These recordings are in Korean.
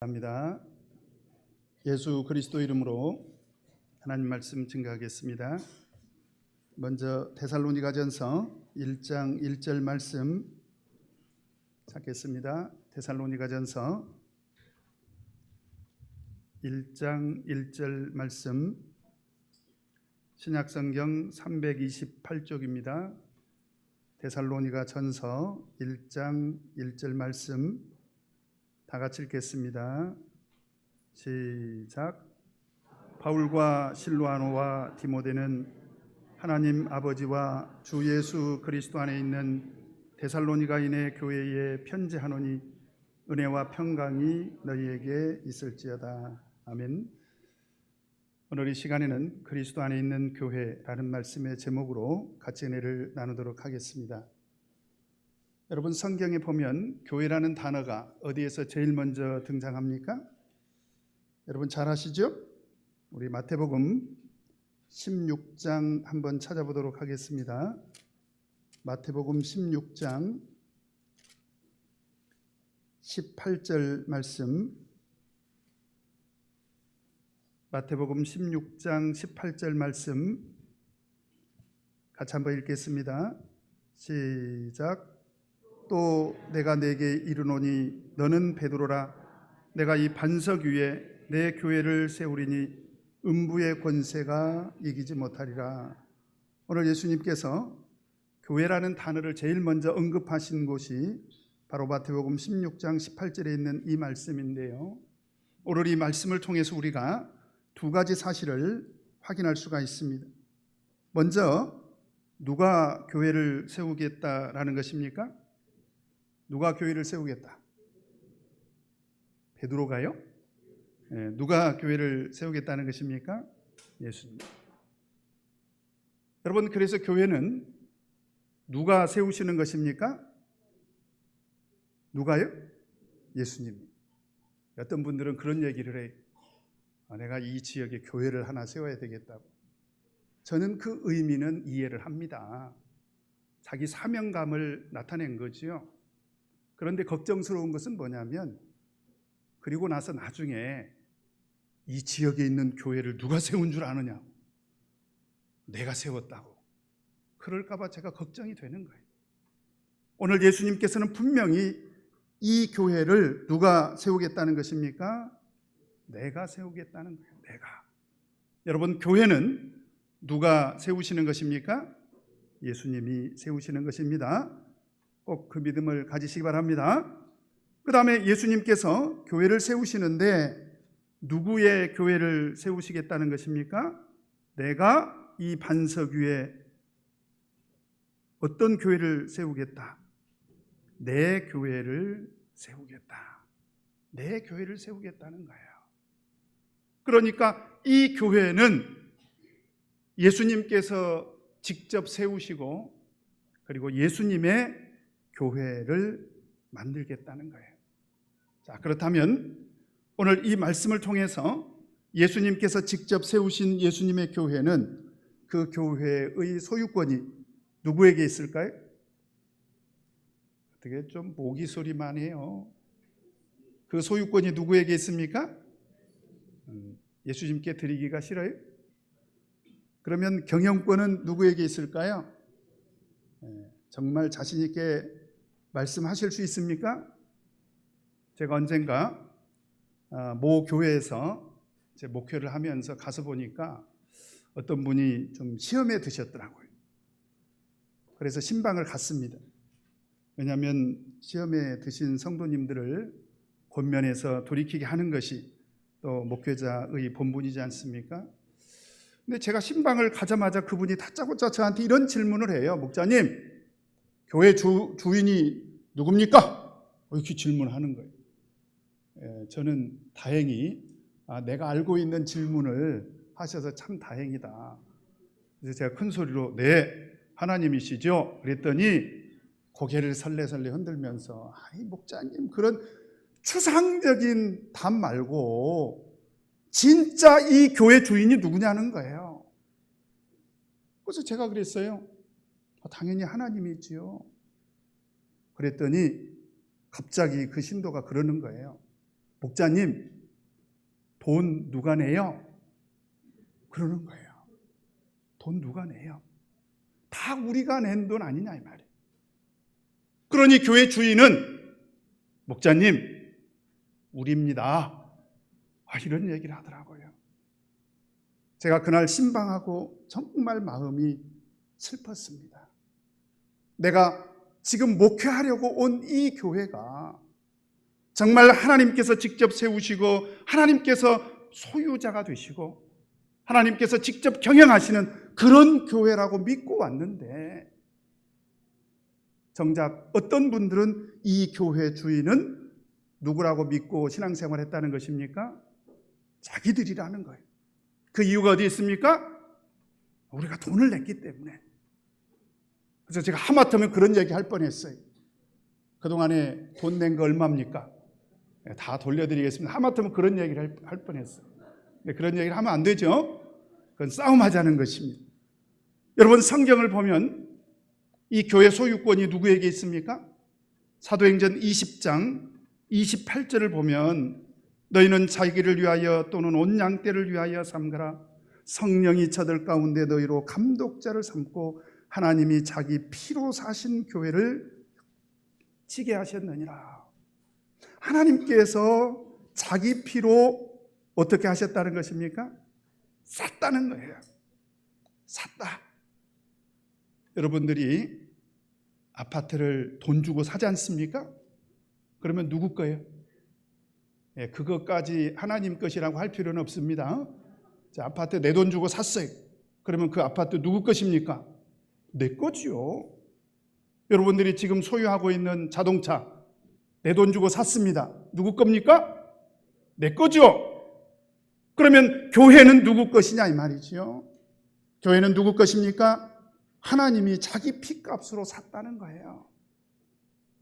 합니다. 예수 그리스도 이름으로 하나님 말씀 증거하겠습니다. 먼저 데살로니가전서 1장 1절 말씀 찾겠습니다. 데살로니가전서 1장 1절 말씀 신약성경 328쪽입니다. 데살로니가전서 1장 1절 말씀 다 같이 읽겠습니다. 시작. 바울과 실로아노와 디모데는 하나님 아버지와 주 예수 그리스도 안에 있는 데살로니가인의 교회에 편지하노니 은혜와 평강이 너희에게 있을지어다. 아멘. 오늘 이 시간에는 그리스도 안에 있는 교회라는 말씀의 제목으로 같이 은혜를 나누도록 하겠습니다. 여러분, 성경에 보면 교회라는 단어가 어디에서 제일 먼저 등장합니까? 여러분 잘 아시죠? 우리 마태복음 16장 한번 찾아보도록 하겠습니다. 마태복음 16장 18절 말씀, 마태복음 16장 18절 말씀 같이 한번 읽겠습니다. 시작. 또 내가 네게 이르노니 너는 베드로라. 내가 이 반석 위에 내 교회를 세우리니 음부의 권세가 이기지 못하리라. 오늘 예수님께서 교회라는 단어를 제일 먼저 언급하신 곳이 바로 마태복음 16장 18절에 있는 이 말씀인데요. 오늘 이 말씀을 통해서 우리가 두 가지 사실을 확인할 수가 있습니다. 먼저 누가 교회를 세우겠다라는 것입니까? 누가 교회를 세우겠다? 베드로가요? 네, 누가 교회를 세우겠다는 것입니까? 예수님. 여러분, 그래서 교회는 누가 세우시는 것입니까? 누가요? 예수님. 어떤 분들은 그런 얘기를 해요. 내가 이 지역에 교회를 하나 세워야 되겠다고. 저는 그 의미는 이해를 합니다. 자기 사명감을 나타낸 거지요. 그런데 걱정스러운 것은 뭐냐면, 그리고 나서 나중에 이 지역에 있는 교회를 누가 세운 줄 아느냐고, 내가 세웠다고 그럴까 봐 제가 걱정이 되는 거예요. 오늘 예수님께서는 분명히 이 교회를 누가 세우겠다는 것입니까? 내가 세우겠다는 거예요. 내가. 여러분, 교회는 누가 세우시는 것입니까? 예수님이 세우시는 것입니다. 꼭 그 믿음을 가지시기 바랍니다. 그 다음에 예수님께서 교회를 세우시는데 누구의 교회를 세우시겠다는 것입니까? 내가 이 반석 위에 어떤 교회를 세우겠다? 내 교회를 세우겠다. 내 교회를 세우겠다는 거예요. 그러니까 이 교회는 예수님께서 직접 세우시고, 그리고 예수님의 교회를 만들겠다는 거예요. 자, 그렇다면 오늘 이 말씀을 통해서 예수님께서 직접 세우신 예수님의 교회는 그 교회의 소유권이 누구에게 있을까요? 어떻게 좀 모기 소리만 해요. 그 소유권이 누구에게 있습니까? 예수님께 드리기가 싫어요? 그러면 경영권은 누구에게 있을까요? 정말 자신 있게 말씀하실 수 있습니까? 제가 언젠가 모 교회에서 제 목회를 하면서 가서 보니까 어떤 분이 좀 시험에 드셨더라고요. 그래서 신방을 갔습니다. 왜냐하면 시험에 드신 성도님들을 권면해서 돌이키게 하는 것이 또 목회자의 본분이지 않습니까? 근데 제가 신방을 가자마자 그분이 다짜고짜 저한테 이런 질문을 해요. 목사님, 교회 주인이 누굽니까? 이렇게 질문하는 거예요. 저는 다행히 내가 알고 있는 질문을 하셔서 참 다행이다. 그래서 제가 큰 소리로 네, 하나님이시죠? 그랬더니 고개를 설레설레 흔들면서 목사님, 그런 추상적인 답 말고 진짜 이 교회 주인이 누구냐는 거예요. 그래서 제가 그랬어요. 당연히 하나님이지요. 그랬더니 갑자기 그 신도가 그러는 거예요. 목자님, 돈 누가 내요? 그러는 거예요. 돈 누가 내요? 다 우리가 낸 돈 아니냐 이 말이에요. 그러니 교회 주인은 목자님, 우리입니다. 이런 얘기를 하더라고요. 제가 그날 신방하고 정말 마음이 슬펐습니다. 내가 지금 목회하려고 온 이 교회가 정말 하나님께서 직접 세우시고 하나님께서 소유자가 되시고 하나님께서 직접 경영하시는 그런 교회라고 믿고 왔는데, 정작 어떤 분들은 이 교회 주인은 누구라고 믿고 신앙생활 했다는 것입니까? 자기들이라는 거예요. 그 이유가 어디 있습니까? 우리가 돈을 냈기 때문에. 그래서 제가 하마터면 그런 얘기 할 뻔했어요. 그동안에 돈 낸 거 얼마입니까? 다 돌려드리겠습니다. 하마터면 그런 얘기를 할 뻔했어요. 근데 그런 얘기를 하면 안 되죠. 그건 싸움하자는 것입니다. 여러분, 성경을 보면 이 교회 소유권이 누구에게 있습니까? 사도행전 20장 28절을 보면 너희는 자기를 위하여 또는 온 양떼를 위하여 삼가라. 성령이 저들 가운데 너희로 감독자를 삼고 하나님이 자기 피로 사신 교회를 지게 하셨느니라. 하나님께서 자기 피로 어떻게 하셨다는 것입니까? 샀다는 거예요. 샀다. 여러분들이 아파트를 돈 주고 사지 않습니까? 그러면 누구 거예요? 그것까지 하나님 것이라고 할 필요는 없습니다. 자, 아파트 내 돈 주고 샀어요. 그러면 그 아파트 누구 것입니까? 내 거지요. 여러분들이 지금 소유하고 있는 자동차 내 돈 주고 샀습니다. 누구 겁니까? 내 거죠. 그러면 교회는 누구 것이냐 이 말이죠. 교회는 누구 것입니까? 하나님이 자기 피값으로 샀다는 거예요.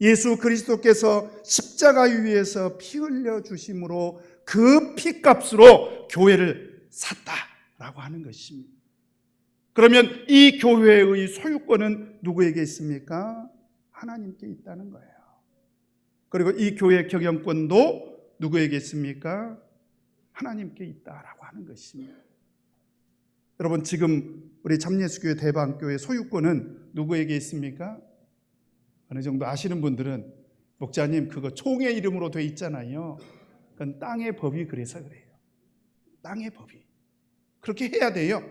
예수 그리스도께서 십자가 위에서 피 흘려 주심으로 그 피값으로 교회를 샀다라고 하는 것입니다. 그러면 이 교회의 소유권은 누구에게 있습니까? 하나님께 있다는 거예요. 그리고 이 교회 경영권도 누구에게 있습니까? 하나님께 있다라고 하는 것입니다. 여러분, 지금 우리 참예수교회 대방교회 소유권은 누구에게 있습니까? 어느 정도 아시는 분들은 목자님 그거 총의 이름으로 돼 있잖아요. 그건 땅의 법이 그래서 그래요. 땅의 법이. 그렇게 해야 돼요.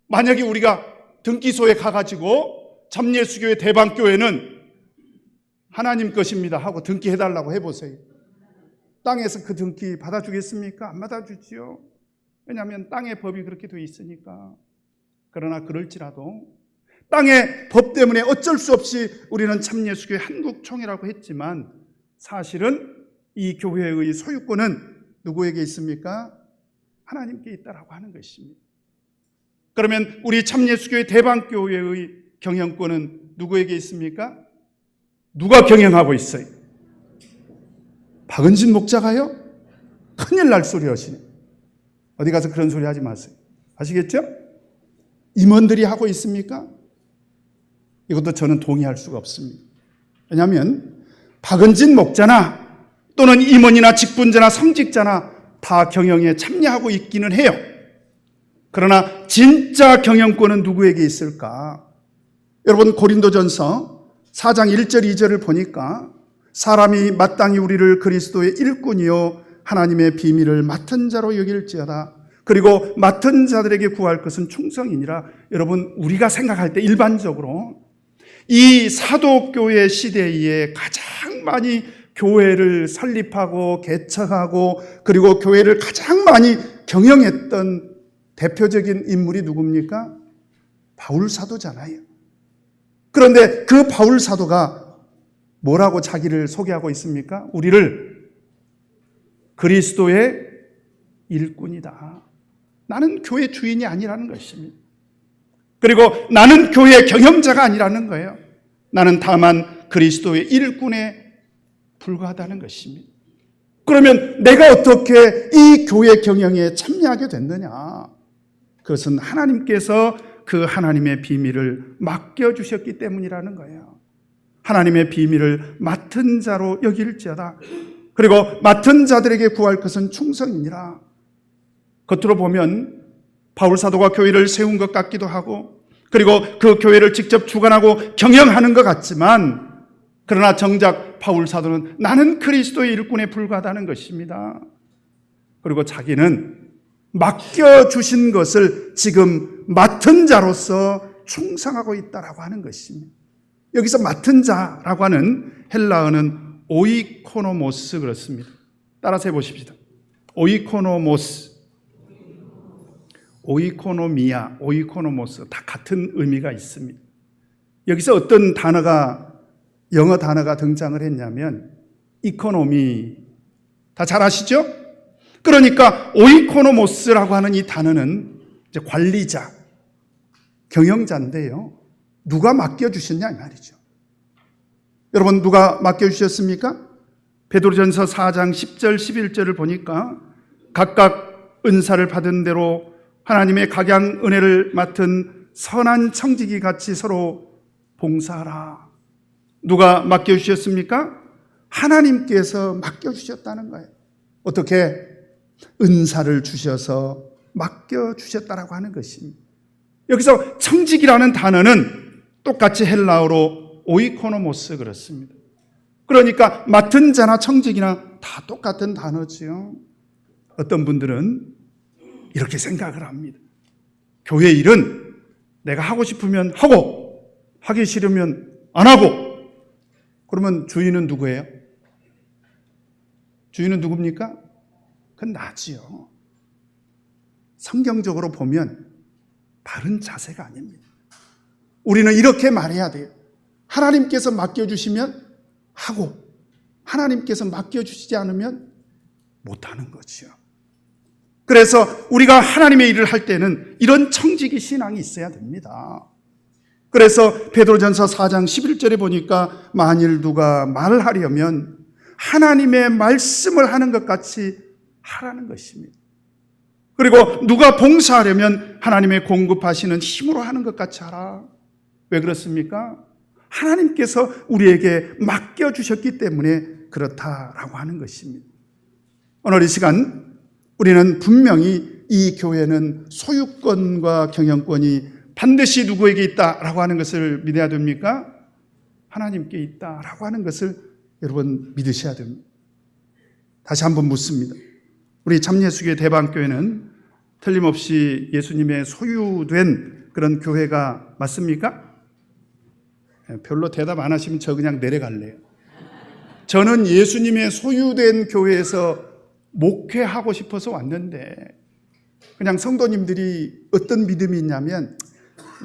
만약에 우리가 등기소에 가가지고 참예수교회 대방교회는 하나님 것입니다 하고 등기해달라고 해보세요. 땅에서 그 등기 받아주겠습니까? 안 받아주지요. 왜냐하면 땅의 법이 그렇게 돼 있으니까. 그러나 그럴지라도 땅의 법 때문에 어쩔 수 없이 우리는 참예수교회 한국총회라고 했지만 사실은 이 교회의 소유권은 누구에게 있습니까? 하나님께 있다라고 하는 것입니다. 그러면 우리 참예수교회 대방교회의 경영권은 누구에게 있습니까? 누가 경영하고 있어요? 박은진 목자가요? 큰일 날 소리 하시네. 어디 가서 그런 소리 하지 마세요. 아시겠죠? 임원들이 하고 있습니까? 이것도 저는 동의할 수가 없습니다. 왜냐하면 박은진 목자나 또는 임원이나 직분자나 성직자나 다 경영에 참여하고 있기는 해요. 그러나 진짜 경영권은 누구에게 있을까? 여러분, 고린도전서 4장 1절 2절을 보니까 사람이 마땅히 우리를 그리스도의 일꾼이요 하나님의 비밀을 맡은 자로 여길지어다. 그리고 맡은 자들에게 구할 것은 충성이니라. 여러분, 우리가 생각할 때 일반적으로 이 사도교회 시대에 가장 많이 교회를 설립하고 개척하고 그리고 교회를 가장 많이 경영했던 대표적인 인물이 누굽니까? 바울 사도잖아요. 그런데 그 바울 사도가 뭐라고 자기를 소개하고 있습니까? 우리를 그리스도의 일꾼이다. 나는 교회 주인이 아니라는 것입니다. 그리고 나는 교회 경영자가 아니라는 거예요. 나는 다만 그리스도의 일꾼에 불과하다는 것입니다. 그러면 내가 어떻게 이 교회 경영에 참여하게 됐느냐? 그것은 하나님께서 그 하나님의 비밀을 맡겨주셨기 때문이라는 거예요. 하나님의 비밀을 맡은 자로 여길지어다. 그리고 맡은 자들에게 구할 것은 충성이니라. 겉으로 보면 바울 사도가 교회를 세운 것 같기도 하고, 그리고 그 교회를 직접 주관하고 경영하는 것 같지만, 그러나 정작 바울 사도는 나는 그리스도의 일꾼에 불과하다는 것입니다. 그리고 자기는 맡겨주신 것을 지금 맡은 자로서 충성하고 있다라고 하는 것입니다. 여기서 맡은 자라고 하는 헬라어는 오이코노모스 그렇습니다. 따라서 해보십시다. 오이코노모스, 오이코노미아, 오이코노모스 다 같은 의미가 있습니다. 여기서 어떤 단어가, 영어 단어가 등장을 했냐면 이코노미, 다 잘 아시죠? 그러니까 오이코노모스라고 하는 이 단어는 이제 관리자, 경영자인데요. 누가 맡겨주셨냐 이 말이죠. 여러분, 누가 맡겨주셨습니까? 베드로전서 4장 10절 11절을 보니까 각각 은사를 받은 대로 하나님의 각양 은혜를 맡은 선한 청지기 같이 서로 봉사하라. 누가 맡겨주셨습니까? 하나님께서 맡겨주셨다는 거예요. 어떻게? 은사를 주셔서 맡겨주셨다라고 하는 것입니다. 여기서 청지기라는 단어는 똑같이 헬라어로 오이코노모스 그렇습니다. 그러니까 맡은 자나 청지기나 다 똑같은 단어지요. 어떤 분들은 이렇게 생각을 합니다. 교회 일은 내가 하고 싶으면 하고 하기 싫으면 안 하고. 그러면 주인은 누구예요? 주인은 누굽니까? 그건 나지요. 성경적으로 보면 바른 자세가 아닙니다. 우리는 이렇게 말해야 돼요. 하나님께서 맡겨주시면 하고, 하나님께서 맡겨주시지 않으면 못하는 거지요. 그래서 우리가 하나님의 일을 할 때는 이런 청지기 신앙이 있어야 됩니다. 그래서 베드로전서 4장 11절에 보니까 만일 누가 말을 하려면 하나님의 말씀을 하는 것 같이 하라는 것입니다. 그리고 누가 봉사하려면 하나님의 공급하시는 힘으로 하는 것 같이 하라. 왜 그렇습니까? 하나님께서 우리에게 맡겨주셨기 때문에 그렇다라고 하는 것입니다. 오늘 이 시간 우리는 분명히 이 교회는 소유권과 경영권이 반드시 누구에게 있다라고 하는 것을 믿어야 됩니까? 하나님께 있다라고 하는 것을 여러분 믿으셔야 됩니다. 다시 한번 묻습니다. 우리 참예수교회 대방교회는 틀림없이 예수님의 소유된 그런 교회가 맞습니까? 별로 대답 안 하시면 저 그냥 내려갈래요. 저는 예수님의 소유된 교회에서 목회하고 싶어서 왔는데, 그냥 성도님들이 어떤 믿음이 있냐면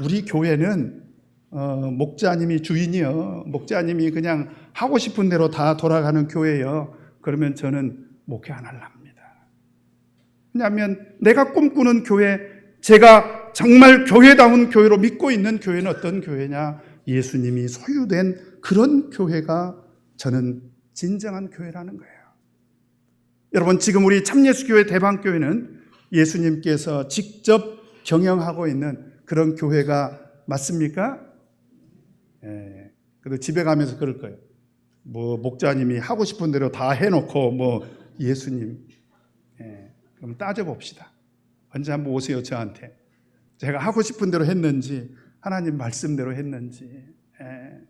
우리 교회는 목자님이 주인이요, 목자님이 그냥 하고 싶은 대로 다 돌아가는 교회예요. 그러면 저는 목회 안 하랍니다. 왜냐하면 내가 꿈꾸는 교회, 제가 정말 교회다운 교회로 믿고 있는 교회는 어떤 교회냐? 예수님이 소유된 그런 교회가 저는 진정한 교회라는 거예요. 여러분, 지금 우리 참예수교회 대방교회는 예수님께서 직접 경영하고 있는 그런 교회가 맞습니까? 예. 그래도 집에 가면서 그럴 거예요. 뭐 목자님이 하고 싶은 대로 다 해놓고 뭐 예수님. 예. 그럼 따져봅시다. 언제 한번 오세요 저한테. 제가 하고 싶은 대로 했는지, 하나님 말씀대로 했는지. 예.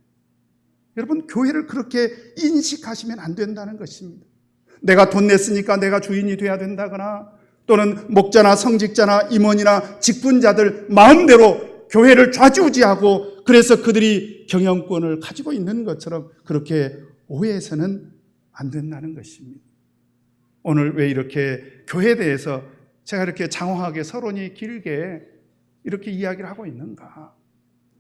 여러분, 교회를 그렇게 인식하시면 안 된다는 것입니다. 내가 돈 냈으니까 내가 주인이 돼야 된다거나, 또는 목자나 성직자나 임원이나 직분자들 마음대로 교회를 좌지우지하고 그래서 그들이 경영권을 가지고 있는 것처럼 그렇게 오해해서는 안 된다는 것입니다. 오늘 왜 이렇게 교회에 대해서 제가 이렇게 장황하게 서론이 길게 이렇게 이야기를 하고 있는가?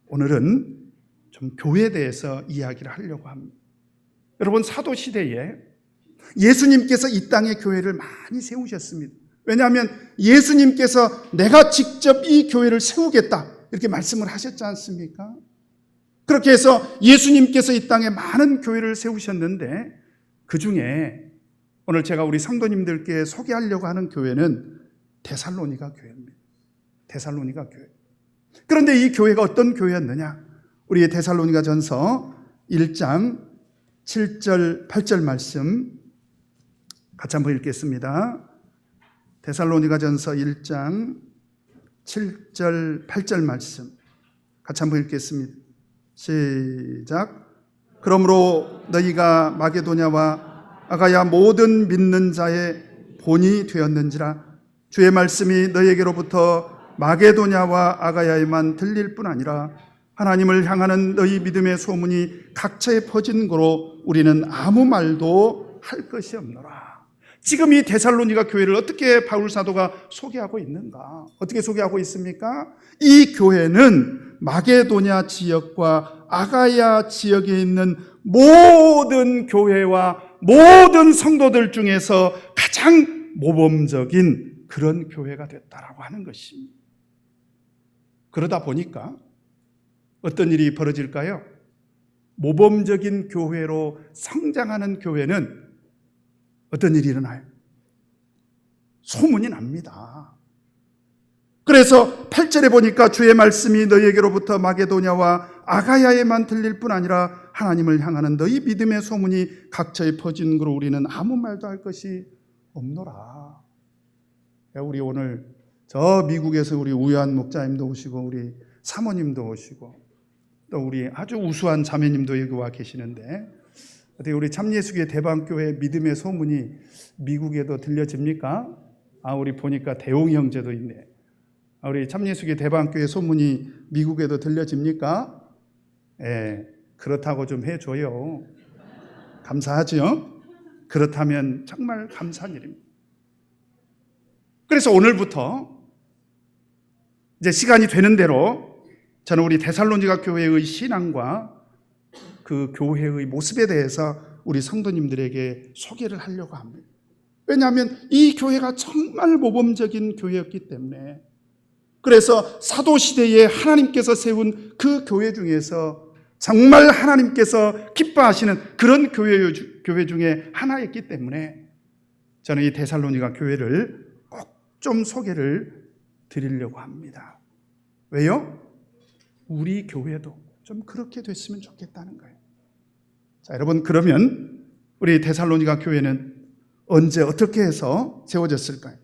오늘은 좀 교회에 대해서 이야기를 하려고 합니다. 여러분, 사도시대에 예수님께서 이 땅에 교회를 많이 세우셨습니다. 왜냐하면 예수님께서 내가 직접 이 교회를 세우겠다 이렇게 말씀을 하셨지 않습니까? 그렇게 해서 예수님께서 이 땅에 많은 교회를 세우셨는데, 그 중에 오늘 제가 우리 성도님들께 소개하려고 하는 교회는 데살로니가 교회입니다. 데살로니가 교회. 그런데 이 교회가 어떤 교회였느냐? 우리 데살로니가 전서 1장 7절 8절 말씀 같이 한번 읽겠습니다. 데살로니가전서 1장 7절 8절 말씀 같이 한번 읽겠습니다. 시작. 그러므로 너희가 마게도냐와 아가야 모든 믿는 자의 본이 되었는지라. 주의 말씀이 너희에게로부터 마게도냐와 아가야에만 들릴 뿐 아니라 하나님을 향하는 너희 믿음의 소문이 각처에 퍼진 거로 우리는 아무 말도 할 것이 없노라. 지금 이 데살로니가 교회를 어떻게 바울 사도가 소개하고 있는가? 어떻게 소개하고 있습니까? 이 교회는 마게도냐 지역과 아가야 지역에 있는 모든 교회와 모든 성도들 중에서 가장 모범적인 그런 교회가 됐다라고 하는 것입니다. 그러다 보니까 어떤 일이 벌어질까요? 모범적인 교회로 성장하는 교회는 어떤 일이 일어나요? 소문이 납니다. 그래서 8절에 보니까 주의 말씀이 너희에게로부터 마게도냐와 아가야에만 들릴 뿐 아니라 하나님을 향하는 너희 믿음의 소문이 각처에 퍼진 그로 우리는 아무 말도 할 것이 없노라. 우리 오늘 저 미국에서 우리 우유한 목자님도 오시고 우리 사모님도 오시고 또 우리 아주 우수한 자매님도 여기 와 계시는데 어떻게 우리 참예수교회 대방교회 믿음의 소문이 미국에도 들려집니까? 우리 보니까 대웅 형제도 있네. 우리 참예수교회 대방교회 소문이 미국에도 들려집니까? 그렇다고 좀 해줘요. 감사하죠? 그렇다면 정말 감사한 일입니다. 그래서 오늘부터 이제 시간이 되는 대로 저는 우리 데살로니가 교회의 신앙과 그 교회의 모습에 대해서 우리 성도님들에게 소개를 하려고 합니다. 왜냐하면 이 교회가 정말 모범적인 교회였기 때문에. 그래서 사도시대에 하나님께서 세운 그 교회 중에서 정말 하나님께서 기뻐하시는 그런 교회 중에 하나였기 때문에 저는 이 데살로니가 교회를 꼭 좀 소개를 드리려고 합니다. 왜요? 우리 교회도 좀 그렇게 됐으면 좋겠다는 거예요. 자, 여러분, 그러면 우리 데살로니가 교회는 언제 어떻게 해서 세워졌을까요?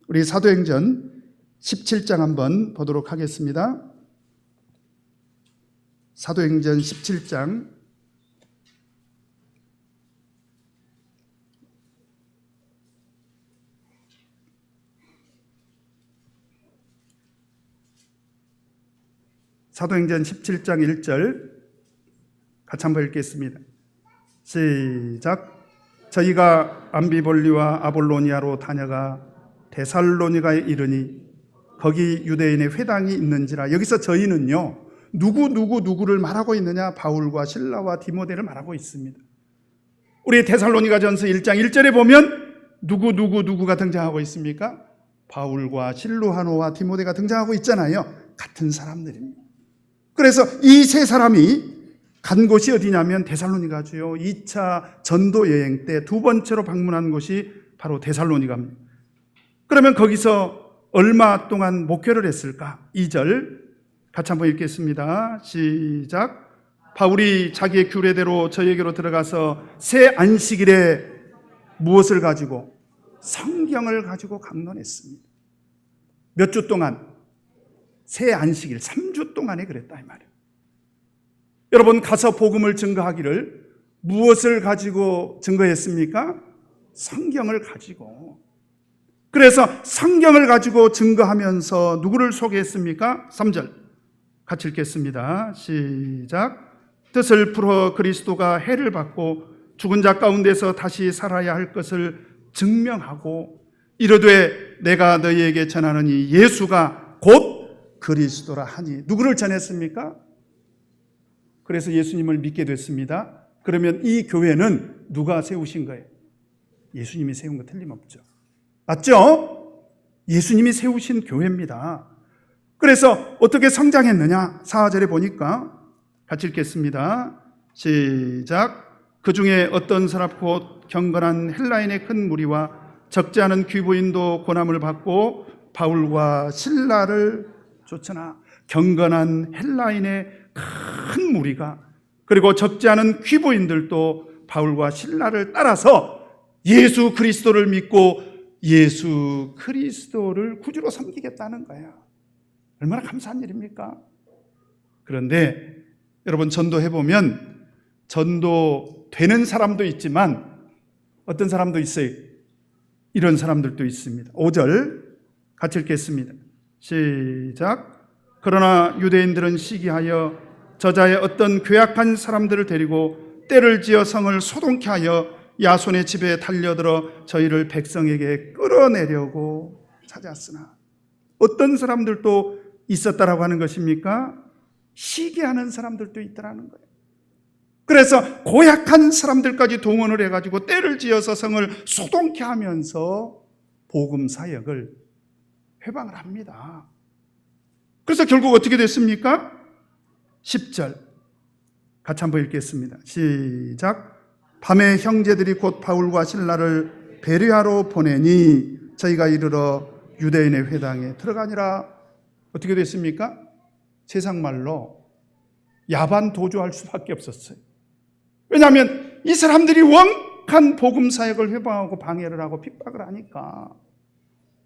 우리 사도행전 17장 한번 보도록 하겠습니다. 사도행전 17장 1절 같이 한번 읽겠습니다. 시작. 저희가 암비볼리와 아볼로니아로 다녀가 데살로니가에 이르니 거기 유대인의 회당이 있는지라. 여기서 저희는요, 누구를 말하고 있느냐? 바울과 실라와 디모데를 말하고 있습니다. 우리 데살로니가전서 1장 1절에 보면 누구가 등장하고 있습니까? 바울과 실루하노와 디모데가 등장하고 있잖아요. 같은 사람들입니다. 그래서 이 세 사람이 간 곳이 어디냐면 데살로니가죠. 2차 전도 여행 때 두 번째로 방문한 곳이 바로 데살로니가입니다. 그러면 거기서 얼마 동안 목회를 했을까? 2절 같이 한번 읽겠습니다. 시작. 바울이 자기의 규례대로 저에게로 들어가서 새 안식일에 무엇을 가지고? 성경을 가지고 강론했습니다. 몇 주 동안? 새 안식일 3주 동안에 그랬다 이 말이에요. 여러분, 가서 복음을 증거하기를 무엇을 가지고 증거했습니까? 성경을 가지고. 그래서 성경을 가지고 증거하면서 누구를 소개했습니까? 3절 같이 읽겠습니다. 시작. 뜻을 풀어 그리스도가 해를 받고 죽은 자 가운데서 다시 살아야 할 것을 증명하고 이르되 내가 너희에게 전하는 이 예수가 곧 그리스도라 하니. 누구를 전했습니까? 그래서 예수님을 믿게 됐습니다. 그러면 이 교회는 누가 세우신 거예요? 예수님이 세운 거 틀림없죠. 맞죠? 예수님이 세우신 교회입니다. 그래서 어떻게 성장했느냐? 4절에 보니까 같이 읽겠습니다. 시작. 그 중에 어떤 사람 곧 경건한 헬라인의 큰 무리와 적지 않은 귀부인도 고난을 받고 바울과 실라를 쫓으나. 경건한 헬라인의 큰 무리가 그리고 적지 않은 귀부인들도 바울과 실라를 따라서 예수 그리스도를 믿고 예수 그리스도를 구주로 섬기겠다는 거예요. 얼마나 감사한 일입니까? 그런데 여러분, 전도해보면 전도되는 사람도 있지만 어떤 사람도 있어요. 이런 사람들도 있습니다. 5절 같이 읽겠습니다. 시작. 그러나 유대인들은 시기하여 저자의 어떤 괴악한 사람들을 데리고 때를 지어 성을 소동케 하여 야손의 집에 달려들어 저희를 백성에게 끌어내려고 찾았으나, 어떤 사람들도 있었다라고 하는 것입니까? 시기하는 사람들도 있더라는 거예요. 그래서 고약한 사람들까지 동원을 해가지고 때를 지어서 성을 소동케 하면서 복음 사역을 회방을 합니다. 그래서 결국 어떻게 됐습니까? 10절 같이 한번 읽겠습니다. 시작. 밤에 형제들이 곧 바울과 신라를 배려하러 보내니 저희가 이르러 유대인의 회당에 들어가니라. 어떻게 됐습니까? 세상 말로 야반 도주할 수밖에 없었어요. 왜냐하면 이 사람들이 원한 복음 사역을 회방하고 방해를 하고 핍박을 하니까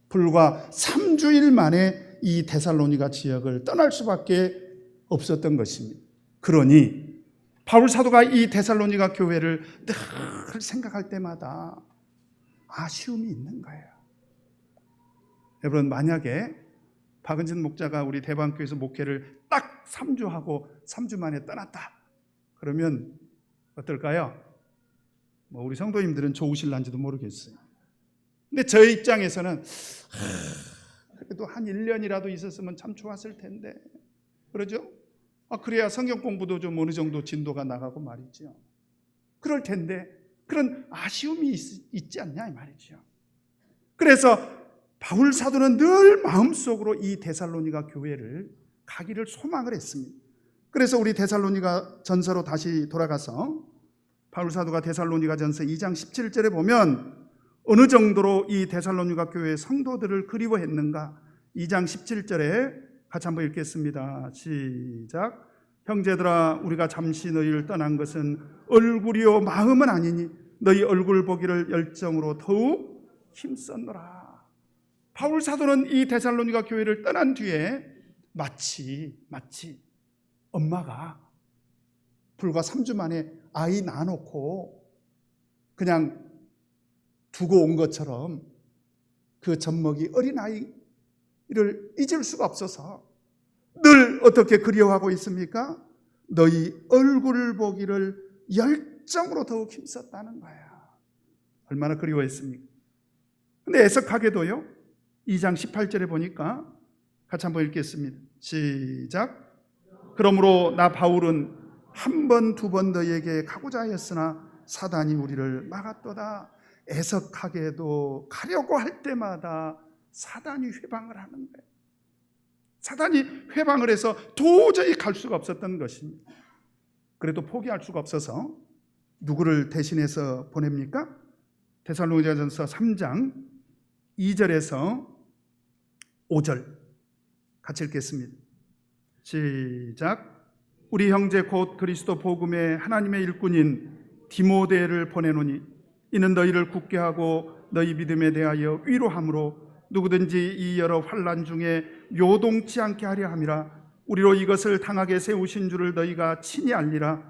불과 3주일 만에 이 데살로니가 지역을 떠날 수밖에 없었던 것입니다. 그러니 바울 사도가 이 데살로니가 교회를 늘 생각할 때마다 아쉬움이 있는 거예요. 여러분, 만약에 박은진 목자가 우리 대방교회에서 목회를 딱 3주 하고 3주 만에 떠났다, 그러면 어떨까요? 우리 성도님들은 좋으실란지도 모르겠어요. 근데 저의 입장에서는 그래도 한 1년이라도 있었으면 참 좋았을 텐데, 그러죠? 그래야 성경 공부도 좀 어느 정도 진도가 나가고 말이죠. 그럴 텐데 그런 아쉬움이 있지 않냐 이 말이죠. 그래서 바울 사도는 늘 마음속으로 이 데살로니가 교회를 가기를 소망을 했습니다. 그래서 우리 데살로니가 전서로 다시 돌아가서 바울 사도가 데살로니가 전서 2장 17절에 보면 어느 정도로 이 데살로니가 교회의 성도들을 그리워했는가, 2장 17절에 같이 한번 읽겠습니다. 시작. 형제들아, 우리가 잠시 너희를 떠난 것은 얼굴이요 마음은 아니니 너희 얼굴 보기를 열정으로 더욱 힘썼노라. 바울 사도는 이 데살로니가 교회를 떠난 뒤에 마치 엄마가 불과 3주 만에 아이 낳아놓고 그냥 두고 온 것처럼 그 젖먹이 어린아이를 잊을 수가 없어서 늘 어떻게 그리워하고 있습니까? 너희 얼굴 보기를 열정으로 더욱 힘썼다는 거야. 얼마나 그리워했습니까? 근데 애석하게도요, 2장 18절에 보니까 같이 한번 읽겠습니다. 시작. 그러므로 나 바울은 한 번, 두 번 너희에게 가고자 하였으나 사단이 우리를 막았도다. 애석하게도 가려고 할 때마다 사단이 회방을 하는 거예요. 사단이 회방을 해서 도저히 갈 수가 없었던 것입니다. 그래도 포기할 수가 없어서 누구를 대신해서 보냅니까? 데살로니가전서 3장 2절에서 5절 같이 읽겠습니다. 시작. 우리 형제 곧 그리스도 복음의 하나님의 일꾼인 디모데를 보내노니 이는 너희를 굳게 하고 너희 믿음에 대하여 위로함으로 누구든지 이 여러 환난 중에 요동치 않게 하려 함이라. 우리로 이것을 당하게 세우신 줄을 너희가 친히 알리라.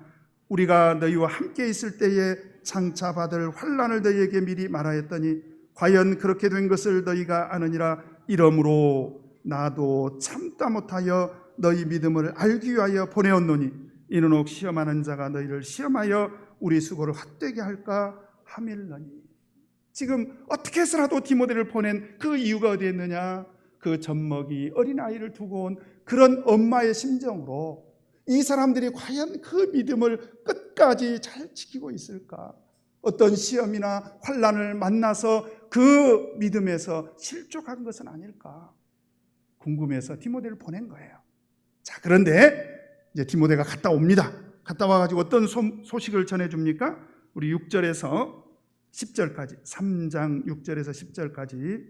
우리가 너희와 함께 있을 때에 장차 받을 환난을 너희에게 미리 말하였더니 과연 그렇게 된 것을 너희가 아느니라. 이러므로 나도 참다 못하여 너희 믿음을 알기 위하여 보내었노니 이는 혹 시험하는 자가 너희를 시험하여 우리 수고를 헛되게 할까 함일러니. 지금 어떻게 해서라도 디모데를 보낸 그 이유가 어디에 있느냐? 그 젖먹이 어린아이를 두고 온 그런 엄마의 심정으로 이 사람들이 과연 그 믿음을 끝까지 잘 지키고 있을까? 어떤 시험이나 환난을 만나서 그 믿음에서 실족한 것은 아닐까 궁금해서 디모데를 보낸 거예요. 자, 그런데 이제 디모데가 갔다 옵니다. 갔다 와가지고 어떤 소식을 전해줍니까? 우리 6절에서 10절까지, 3장 6절에서 10절까지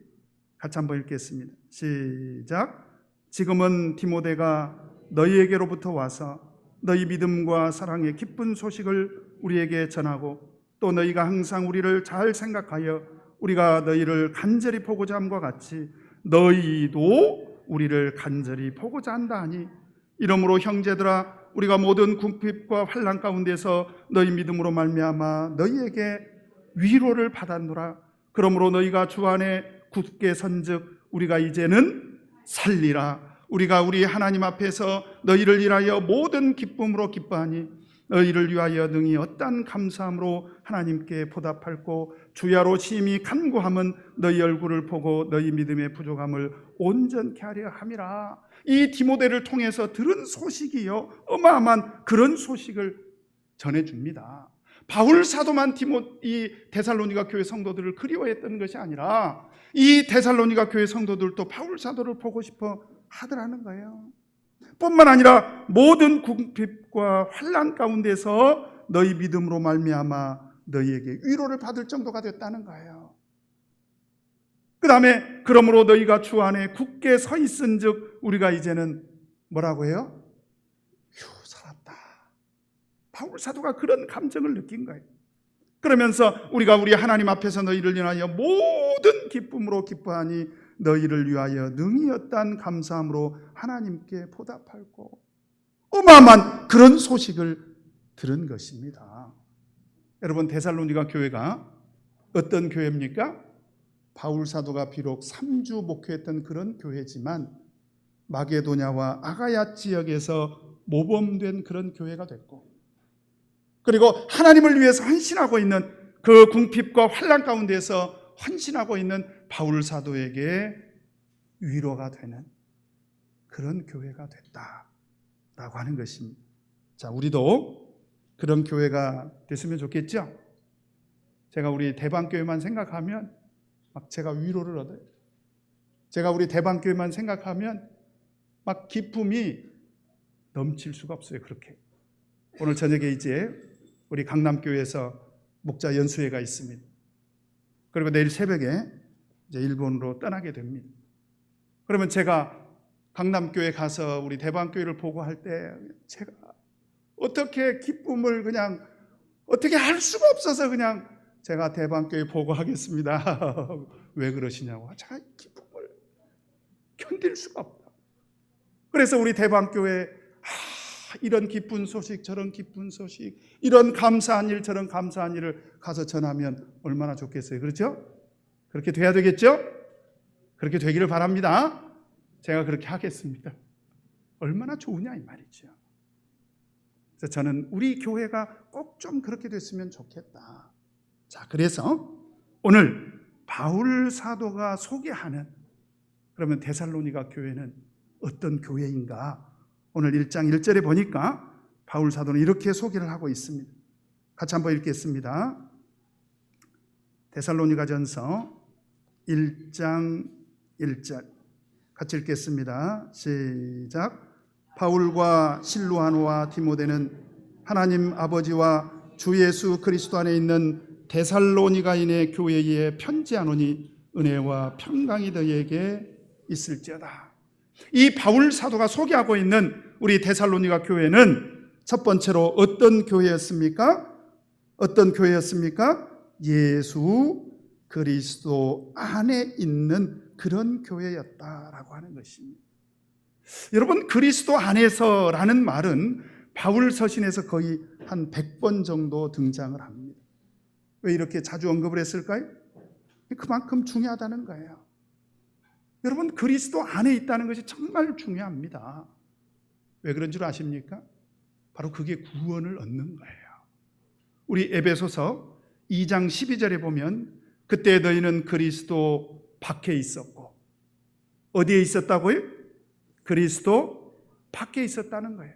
같이 한번 읽겠습니다. 시작. 지금은 디모데가 너희에게로부터 와서 너희 믿음과 사랑의 기쁜 소식을 우리에게 전하고 또 너희가 항상 우리를 잘 생각하여 우리가 너희를 간절히 보고자 함과 같이 너희도 우리를 간절히 보고자 한다 하니, 이러므로 형제들아 우리가 모든 궁핍과 환난 가운데서 너희 믿음으로 말미암아 너희에게 위로를 받았노라. 그러므로 너희가 주 안에 굳게 선즉 우리가 이제는 살리라. 우리가 우리 하나님 앞에서 너희를 위하여 모든 기쁨으로 기뻐하니 너희를 위하여 능히 어떠한 감사함으로 하나님께 보답할고 주야로 심히 간구함은 너희 얼굴을 보고 너희 믿음의 부족함을 온전케 하려 함이라. 이 디모데를 통해서 들은 소식이요, 어마어마한 그런 소식을 전해줍니다. 바울 사도만 이 데살로니가 교회 성도들을 그리워했던 것이 아니라 이 데살로니가 교회 성도들도 바울 사도를 보고 싶어 하더라는 거예요. 뿐만 아니라 모든 궁핍과 환난 가운데서 너희 믿음으로 말미암아 너희에게 위로를 받을 정도가 됐다는 거예요. 그 다음에 그러므로 너희가 주 안에 굳게 서 있은즉 우리가 이제는 뭐라고 해요? 휴, 살았다. 바울 사도가 그런 감정을 느낀 거예요. 그러면서 우리가 우리 하나님 앞에서 너희를 위하여 모든 기쁨으로 기뻐하니 너희를 위하여 능히 어떠한 감사함으로 하나님께 보답할고, 어마어마한 그런 소식을 들은 것입니다. 여러분, 데살로니가 교회가 어떤 교회입니까? 바울 사도가 비록 3주 목회했던 그런 교회지만 마게도냐와 아가야 지역에서 모범된 그런 교회가 됐고, 그리고 하나님을 위해서 헌신하고 있는 그 궁핍과 환난 가운데서 헌신하고 있는 바울 사도에게 위로가 되는 그런 교회가 됐다라고 하는 것입니다. 자, 우리도 그런 교회가 됐으면 좋겠죠? 제가 우리 대방교회만 생각하면 막 제가 위로를 얻어요. 제가 우리 대방교회만 생각하면 막 기쁨이 넘칠 수가 없어요. 그렇게. 오늘 저녁에 이제 우리 강남교회에서 목자 연수회가 있습니다. 그리고 내일 새벽에 이제 일본으로 떠나게 됩니다. 그러면 제가 강남교회 가서 우리 대방교회를 보고 할 때 제가 어떻게 기쁨을 그냥 어떻게 할 수가 없어서 그냥 제가 대방교회 보고하겠습니다. 왜 그러시냐고. 제가 기쁨을 견딜 수가 없다. 그래서 우리 대방교회 이런 기쁜 소식 저런 기쁜 소식, 이런 감사한 일 저런 감사한 일을 가서 전하면 얼마나 좋겠어요. 그렇죠? 그렇게 돼야 되겠죠? 그렇게 되기를 바랍니다. 제가 그렇게 하겠습니다. 얼마나 좋으냐 이 말이죠. 그래서 저는 우리 교회가 꼭 좀 그렇게 됐으면 좋겠다. 자, 그래서 오늘 바울 사도가 소개하는, 그러면 데살로니가 교회는 어떤 교회인가? 오늘 1장 1절에 보니까 바울 사도는 이렇게 소개를 하고 있습니다. 같이 한번 읽겠습니다. 데살로니가전서 1장 1절 같이 읽겠습니다. 시작. 바울과 실루아노와 디모데는 하나님 아버지와 주 예수 그리스도 안에 있는 데살로니가인의 교회에 편지하노니 은혜와 평강이 너희에게 있을지어다. 이 바울 사도가 소개하고 있는 우리 데살로니가 교회는 첫 번째로 어떤 교회였습니까? 어떤 교회였습니까? 예수 그리스도 안에 있는 그런 교회였다라고 하는 것입니다. 여러분, 그리스도 안에서라는 말은 바울 서신에서 거의 한 100번 정도 등장을 합니다. 왜 이렇게 자주 언급을 했을까요? 그만큼 중요하다는 거예요. 여러분, 그리스도 안에 있다는 것이 정말 중요합니다. 왜 그런 줄 아십니까? 바로 그게 구원을 얻는 거예요. 우리 에베소서 2장 12절에 보면 그때 너희는 그리스도 밖에 있었고, 어디에 있었다고요? 그리스도 밖에 있었다는 거예요.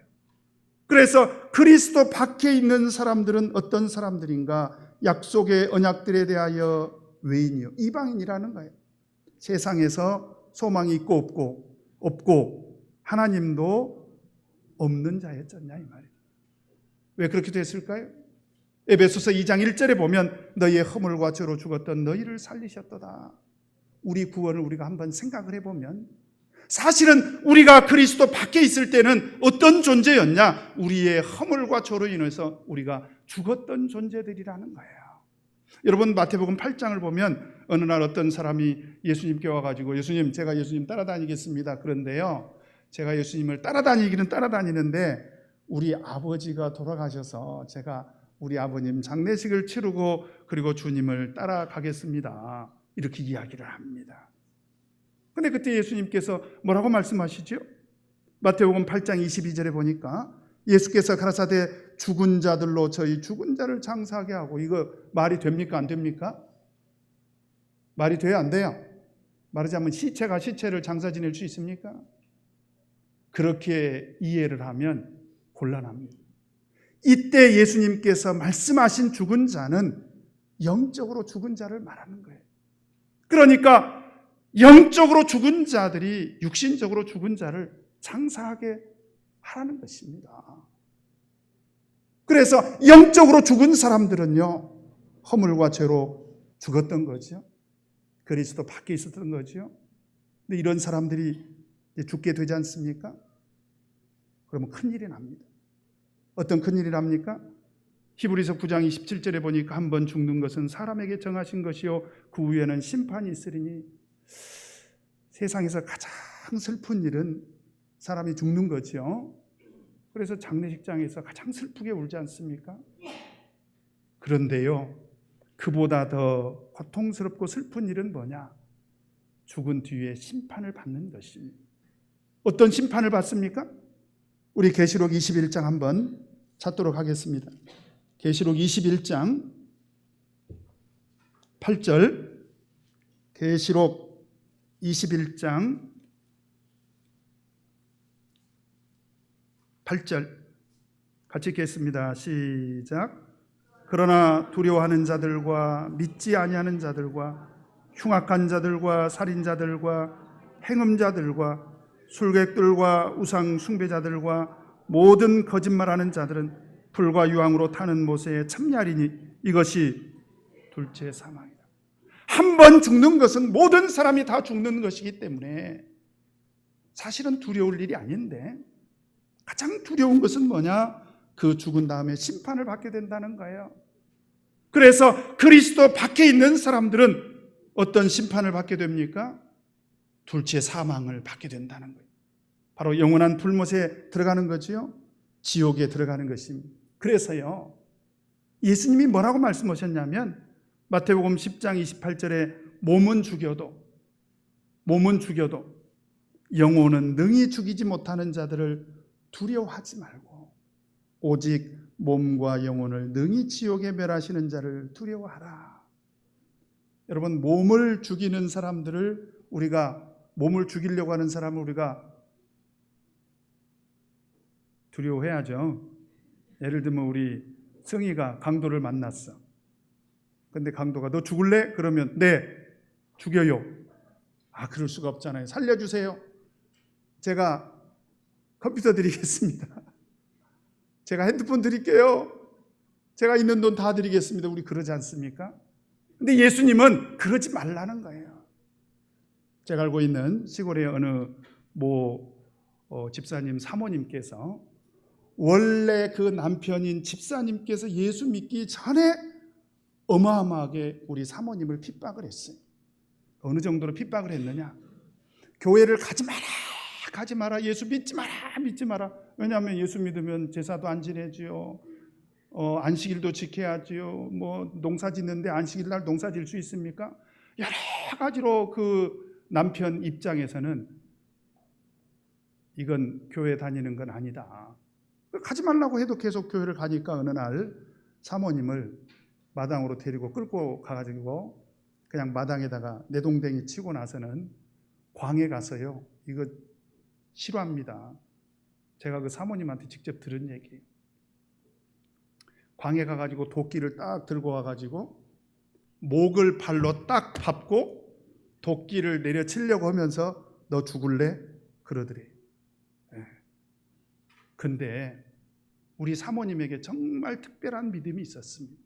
그래서 그리스도 밖에 있는 사람들은 어떤 사람들인가? 약속의 언약들에 대하여 외인이요, 이방인이라는 거예요. 세상에서 소망이 있고 없고 하나님도 없는 자였잖냐 이 말이에요. 왜 그렇게 됐을까요? 에베소서 2장 1절에 보면 너희의 허물과 죄로 죽었던 너희를 살리셨도다. 우리 구원을 우리가 한번 생각을 해보면 사실은 우리가 그리스도 밖에 있을 때는 어떤 존재였냐? 우리의 허물과 죄로 인해서 우리가 죽었던 존재들이라는 거예요. 여러분 마태복음 8장을 보면 어느 날 어떤 사람이 예수님께 와가지고 예수님, 제가 예수님 따라다니겠습니다. 그런데요, 제가 예수님을 따라다니기는 따라다니는데 우리 아버지가 돌아가셔서 제가 우리 아버님 장례식을 치르고 그리고 주님을 따라가겠습니다. 이렇게 이야기를 합니다. 근데 그때 예수님께서 뭐라고 말씀하시죠? 마태복음 8장 22절에 보니까 예수께서 가라사대 죽은 자들로 저희 죽은 자를 장사하게 하고, 이거 말이 됩니까? 안 됩니까? 말이 돼요? 안 돼요? 말하자면 시체가 시체를 장사 지낼 수 있습니까? 그렇게 이해를 하면 곤란합니다. 이때 예수님께서 말씀하신 죽은 자는 영적으로 죽은 자를 말하는 거예요. 그러니까 영적으로 죽은 자들이 육신적으로 죽은 자를 장사하게 하라는 것입니다. 그래서 영적으로 죽은 사람들은요, 허물과 죄로 죽었던 거죠. 그리스도 밖에 있었던 거죠. 근데 이런 사람들이 죽게 되지 않습니까? 그러면 큰일이 납니다. 어떤 큰일이 납니까? 히브리서 9장 27절에 보니까 한 번 죽는 것은 사람에게 정하신 것이요 그 후에는 심판이 있으리니, 세상에서 가장 슬픈 일은 사람이 죽는 거죠. 그래서 장례식장에서 가장 슬프게 울지 않습니까? 그런데요, 그보다 더 고통스럽고 슬픈 일은 뭐냐? 죽은 뒤에 심판을 받는 것입니다. 어떤 심판을 받습니까? 우리 계시록 21장 한번 찾도록 하겠습니다. 계시록 21장 8절, 계시록 21장 8절 같이 읽겠습니다. 시작. 그러나 두려워하는 자들과 믿지 아니하는 자들과 흉악한 자들과 살인자들과 행음자들과 술객들과 우상 숭배자들과 모든 거짓말하는 자들은 불과 유황으로 타는 못에 참냐리니 이것이 둘째 사망이다. 한 번 죽는 것은 모든 사람이 다 죽는 것이기 때문에 사실은 두려울 일이 아닌데, 가장 두려운 것은 뭐냐? 그 죽은 다음에 심판을 받게 된다는 거예요. 그래서 그리스도 밖에 있는 사람들은 어떤 심판을 받게 됩니까? 둘째 사망을 받게 된다는 거예요. 바로 영원한 불못에 들어가는 거지요. 지옥에 들어가는 것입니다. 그래서요, 예수님이 뭐라고 말씀하셨냐면 마태복음 10장 28절에 몸은 죽여도 영혼은 능히 죽이지 못하는 자들을 두려워하지 말고 오직 몸과 영혼을 능히 지옥에 멸하시는 자를 두려워하라. 여러분, 몸을 죽이는 사람들을 몸을 죽이려고 하는 사람을 우리가 두려워해야죠. 예를 들면 우리 승희가 강도를 만났어. 근데 강도가 너 죽을래? 그러면 네, 죽여요. 그럴 수가 없잖아요. 살려주세요. 제가 컴퓨터 드리겠습니다. 제가 핸드폰 드릴게요. 제가 있는 돈 다 드리겠습니다. 우리 그러지 않습니까? 근데 예수님은 그러지 말라는 거예요. 제가 알고 있는 시골의 어느 집사님 사모님께서, 원래 그 남편인 집사님께서 예수 믿기 전에 어마어마하게 우리 사모님을 핍박을 했어요. 어느 정도로 핍박을 했느냐? 교회를 가지 마라, 예수 믿지 마라. 왜냐하면 예수 믿으면 제사도 안 지내지요. 안식일도 지켜야지요. 농사 짓는데 안식일 날 농사 질 수 있습니까? 여러 가지로 그 남편 입장에서는 이건 교회 다니는 건 아니다. 가지 말라고 해도 계속 교회를 가니까 어느 날 사모님을 마당으로 데리고 끌고 가가지고 그냥 마당에다가 내동댕이 치고 나서는 광에 가서요, 이거 싫어합니다. 제가 그 사모님한테 직접 들은 얘기예요. 광에 가가지고 도끼를 딱 들고 와가지고 목을 발로 딱 밟고 도끼를 내려치려고 하면서 너 죽을래? 그러더래요. 근데 우리 사모님에게 정말 특별한 믿음이 있었습니다.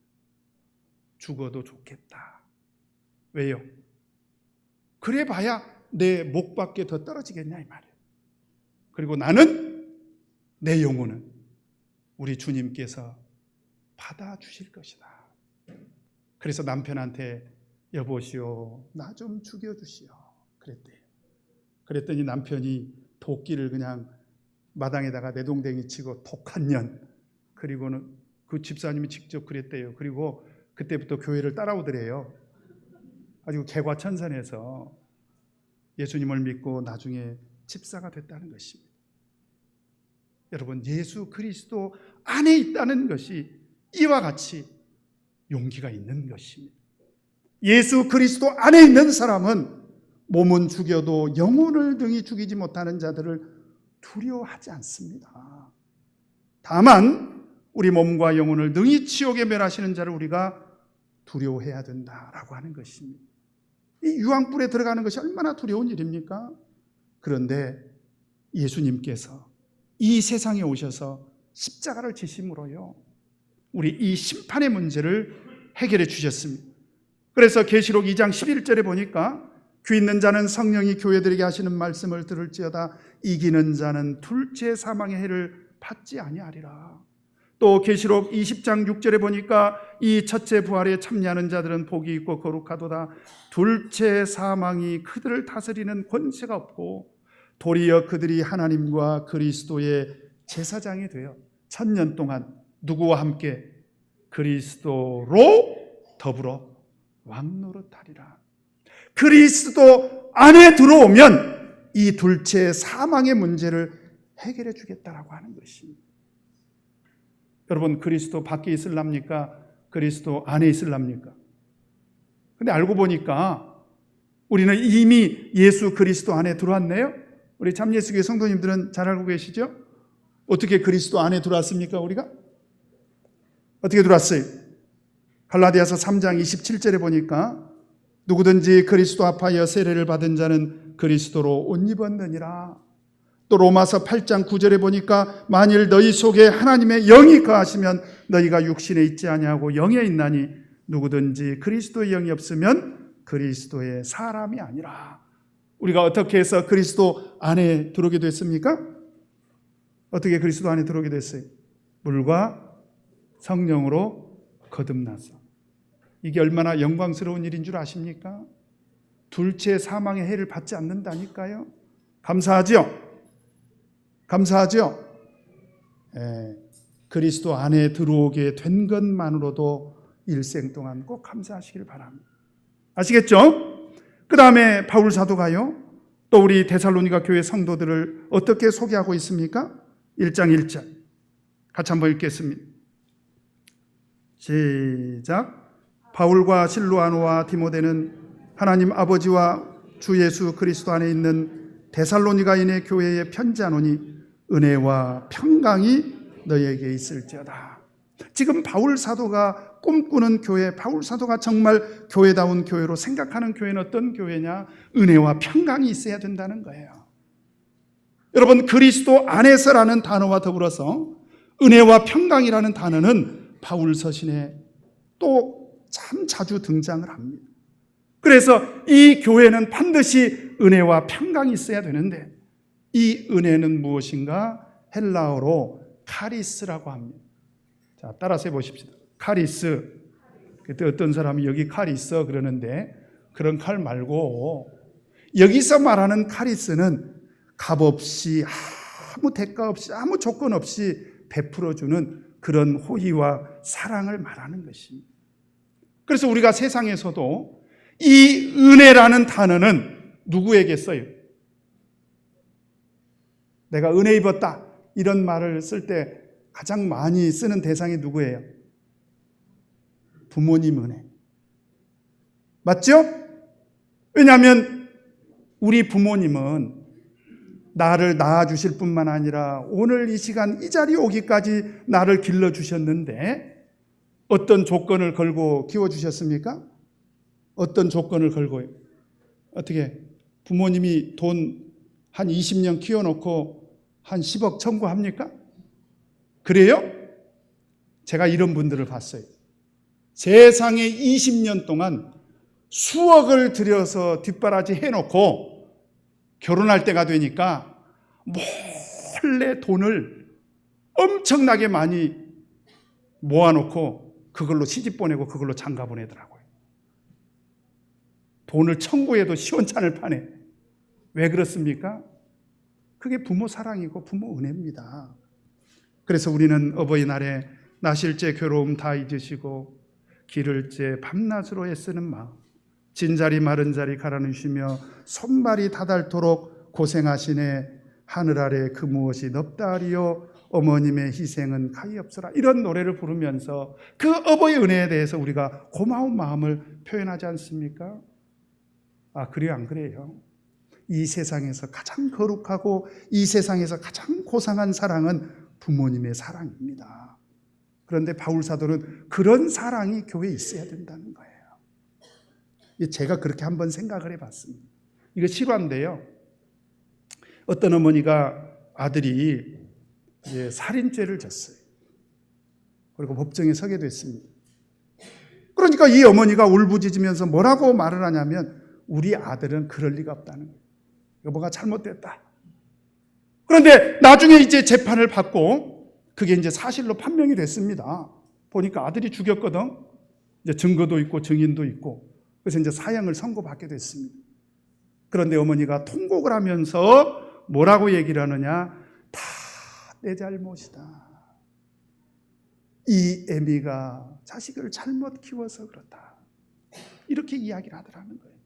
죽어도 좋겠다. 왜요? 그래 봐야 내 목밖에 더 떨어지겠냐 이 말이에요. 그리고 나는, 내 영혼은 우리 주님께서 받아주실 것이다. 그래서 남편한테 여보시오, 나 좀 죽여주시오 그랬대요. 그랬더니 남편이 도끼를 그냥 마당에다가 내동댕이 치고 톡 한 년, 그리고는 그 집사님이 직접 그랬대요. 그리고 그때부터 교회를 따라오더래요. 아주 개과천선해서 예수님을 믿고 나중에 집사가 됐다는 것입니다. 여러분, 예수 그리스도 안에 있다는 것이 이와 같이 용기가 있는 것입니다. 예수 그리스도 안에 있는 사람은 몸은 죽여도 영혼을 등이 죽이지 못하는 자들을 두려워하지 않습니다. 다만 우리 몸과 영혼을 능히 지옥에 멸하시는 자를 우리가 두려워해야 된다라고 하는 것입니다. 이 유황불에 들어가는 것이 얼마나 두려운 일입니까? 그런데 예수님께서 이 세상에 오셔서 십자가를 지심으로요, 우리 이 심판의 문제를 해결해 주셨습니다. 그래서 계시록 2장 11절에 보니까 귀 있는 자는 성령이 교회들에게 하시는 말씀을 들을지어다 이기는 자는 둘째 사망의 해를 받지 아니하리라. 또 계시록 20장 6절에 보니까 이 첫째 부활에 참여하는 자들은 복이 있고 거룩하도다. 둘째 사망이 그들을 다스리는 권세가 없고 도리어 그들이 하나님과 그리스도의 제사장이 되어 1000년 동안 누구와 함께? 그리스도로 더불어 왕노릇하리라. 그리스도 안에 들어오면 이 둘째 사망의 문제를 해결해 주겠다라고 하는 것입니다. 여러분, 그리스도 밖에 있을랍니까? 그리스도 안에 있을랍니까? 근데 알고 보니까 우리는 이미 예수 그리스도 안에 들어왔네요. 우리 참예수교회 성도님들은 잘 알고 계시죠? 어떻게 그리스도 안에 들어왔습니까? 우리가 어떻게 들어왔어요? 갈라디아서 3장 27절에 보니까 누구든지 그리스도 합하여 세례를 받은 자는 그리스도로 옷 입었느니라. 또 로마서 8장 9절에 보니까 만일 너희 속에 하나님의 영이 거하시면 너희가 육신에 있지 아니하고 영에 있나니 누구든지 그리스도의 영이 없으면 그리스도의 사람이 아니라. 우리가 어떻게 해서 그리스도 안에 들어오게 됐습니까? 어떻게 그리스도 안에 들어오게 됐어요? 물과 성령으로 거듭나서. 이게 얼마나 영광스러운 일인 줄 아십니까? 둘째 사망의 해를 받지 않는다니까요. 감사하죠? 감사하죠? 그리스도 안에 들어오게 된 것만으로도 일생 동안 꼭 감사하시길 바랍니다. 아시겠죠? 그 다음에 바울 사도가요, 또 우리 데살로니가 교회 성도들을 어떻게 소개하고 있습니까? 1장 1절 같이 한번 읽겠습니다. 시작. 바울과 실로아노와 디모데는 하나님 아버지와 주 예수 그리스도 안에 있는 데살로니가인의 교회에 편지하노니 은혜와 평강이 너희에게 있을지어다. 지금 바울 사도가 꿈꾸는 교회, 바울 사도가 정말 교회다운 교회로 생각하는 교회는 어떤 교회냐? 은혜와 평강이 있어야 된다는 거예요. 여러분, 그리스도 안에서라는 단어와 더불어서 은혜와 평강이라는 단어는 바울 서신에 또 참 자주 등장을 합니다. 그래서 이 교회는 반드시 은혜와 평강이 있어야 되는데 이 은혜는 무엇인가? 헬라어로 카리스라고 합니다. 자, 따라서 해보십시다. 카리스. 그때 어떤 사람이 여기 칼 있어 그러는데 그런 칼 말고 여기서 말하는 카리스는 값없이 아무 대가 없이 아무 조건 없이 베풀어주는 그런 호의와 사랑을 말하는 것입니다. 그래서 우리가 세상에서도 이 은혜라는 단어는 누구에게 써요? 내가 은혜 입었다 이런 말을 쓸 때 가장 많이 쓰는 대상이 누구예요? 부모님 은혜. 맞죠? 왜냐하면 우리 부모님은 나를 낳아주실 뿐만 아니라 오늘 이 시간 이 자리에 오기까지 나를 길러주셨는데 어떤 조건을 걸고 키워주셨습니까? 어떤 조건을 걸고요? 어떻게? 부모님이 돈 한 20년 키워놓고 한 10억 청구합니까? 그래요? 제가 이런 분들을 봤어요. 세상에 20년 동안 수억을 들여서 뒷바라지 해놓고 결혼할 때가 되니까 몰래 돈을 엄청나게 많이 모아놓고 그걸로 시집 보내고 그걸로 장가 보내더라고요. 돈을 청구해도 시원찮을 판에. 왜 그렇습니까? 그게 부모 사랑이고 부모 은혜입니다. 그래서 우리는 어버이날에 나실제 괴로움 다 잊으시고 기를제 밤낮으로 애쓰는 마음, 진자리 마른 자리 갈아누시며 손발이 다닳도록 고생하시네 하늘 아래 그 무엇이 넙다리요 어머님의 희생은 가히없으라, 이런 노래를 부르면서 그 어버이 은혜에 대해서 우리가 고마운 마음을 표현하지 않습니까? 그래요, 안 그래요? 이 세상에서 가장 거룩하고 이 세상에서 가장 고상한 사랑은 부모님의 사랑입니다. 그런데 바울 사도는 그런 사랑이 교회에 있어야 된다는 거예요. 제가 그렇게 한번 생각을 해봤습니다. 이거 실화인데요. 어떤 어머니가 아들이 살인죄를 졌어요. 그리고 법정에 서게 됐습니다. 그러니까 이 어머니가 울부짖으면서 뭐라고 말을 하냐면, 우리 아들은 그럴 리가 없다는 거예요. 여보가 잘못됐다. 그런데 나중에 이제 재판을 받고 그게 이제 사실로 판명이 됐습니다. 보니까 아들이 죽였거든. 이제 증거도 있고 증인도 있고. 그래서 이제 사형을 선고받게 됐습니다. 그런데 어머니가 통곡을 하면서 뭐라고 얘기를 하느냐? 다 내 잘못이다. 이 애미가 자식을 잘못 키워서 그렇다. 이렇게 이야기를 하더라는 거예요.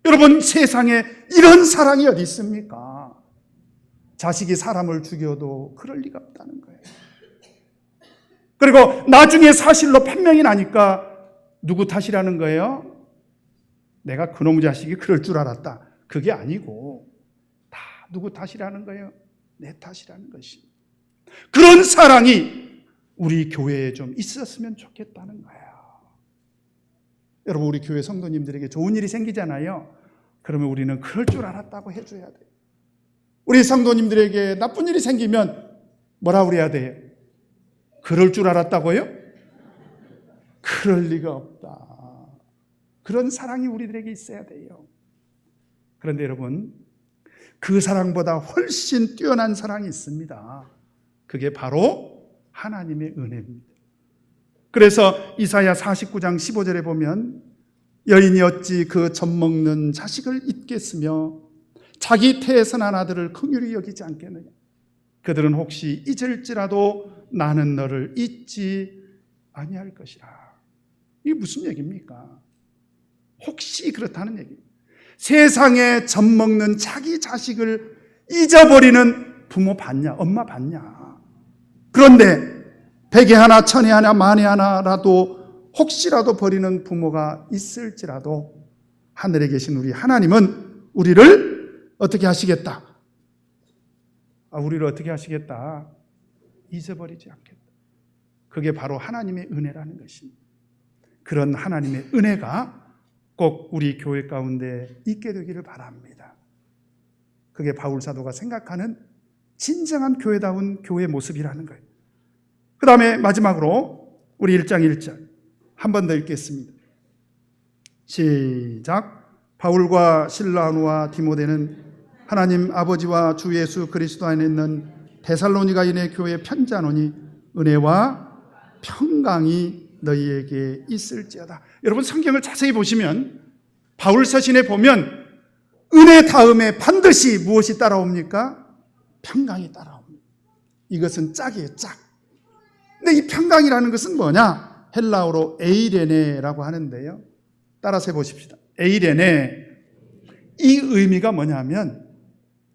여러분, 세상에 이런 사랑이 어디 있습니까? 자식이 사람을 죽여도 그럴 리가 없다는 거예요. 그리고 나중에 사실로 판명이 나니까 누구 탓이라는 거예요? 내가 그놈 자식이 그럴 줄 알았다. 그게 아니고 다 누구 탓이라는 거예요? 내 탓이라는 것입니다. 그런 사랑이 우리 교회에 좀 있었으면 좋겠다는 거예요. 여러분, 우리 교회 성도님들에게 좋은 일이 생기잖아요. 그러면 우리는 그럴 줄 알았다고 해줘야 돼요. 우리 성도님들에게 나쁜 일이 생기면 뭐라 그래야 돼요? 그럴 줄 알았다고요? 그럴 리가 없다. 그런 사랑이 우리들에게 있어야 돼요. 그런데 여러분, 그 사랑보다 훨씬 뛰어난 사랑이 있습니다. 그게 바로 하나님의 은혜입니다. 그래서 이사야 49장 15절에 보면, 여인이 어찌 그 젖먹는 자식을 잊겠으며 자기 태에서 난 아들을 긍휼히 여기지 않겠느냐. 그들은 혹시 잊을지라도 나는 너를 잊지 아니할 것이라. 이게 무슨 얘기입니까? 혹시 그렇다는 얘기입니다. 세상에 젖먹는 자기 자식을 잊어버리는 부모 봤냐? 엄마 봤냐? 그런데 100에 하나, 1000에 하나, 만에 하나라도 혹시라도 버리는 부모가 있을지라도 하늘에 계신 우리 하나님은 우리를 어떻게 하시겠다? 우리를 어떻게 하시겠다? 잊어버리지 않겠다. 그게 바로 하나님의 은혜라는 것입니다. 그런 하나님의 은혜가 꼭 우리 교회 가운데 있게 되기를 바랍니다. 그게 바울 사도가 생각하는 진정한 교회다운 교회 모습이라는 거예요. 그 다음에 마지막으로 우리 1장 1절 한 번 더 읽겠습니다. 시작. 바울과 실라노와 디모데는 하나님 아버지와 주 예수 그리스도 안에 있는 데살로니가인의 교회에 편지하노니 은혜와 평강이 너희에게 있을지어다. 여러분, 성경을 자세히 보시면 바울 서신에 보면 은혜 다음에 반드시 무엇이 따라옵니까? 평강이 따라옵니다. 이것은 짝이에요, 짝. 근데 이 평강이라는 것은 뭐냐? 헬라어로 에이레네라고 하는데요. 따라서 해보십시다. 에이레네. 이 의미가 뭐냐면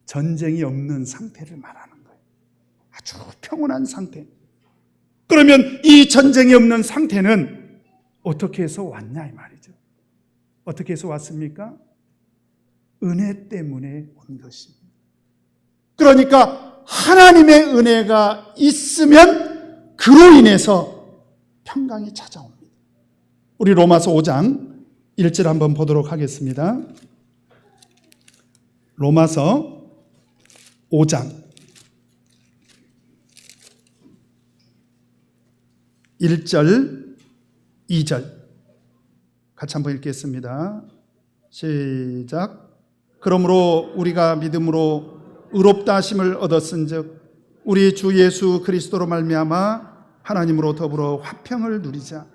전쟁이 없는 상태를 말하는 거예요. 아주 평온한 상태. 그러면 이 전쟁이 없는 상태는 어떻게 해서 왔냐 이 말이죠. 어떻게 해서 왔습니까? 은혜 때문에 온 것입니다. 그러니까 하나님의 은혜가 있으면 그로 인해서 평강이 찾아옵니다. 우리 로마서 5장 1절 한번 보도록 하겠습니다. 로마서 5장 1절, 2절 같이 한번 읽겠습니다. 시작. 그러므로 우리가 믿음으로 의롭다 하심을 얻었은즉 우리 주 예수 그리스도로 말미암아 하나님으로 더불어 화평을 누리자.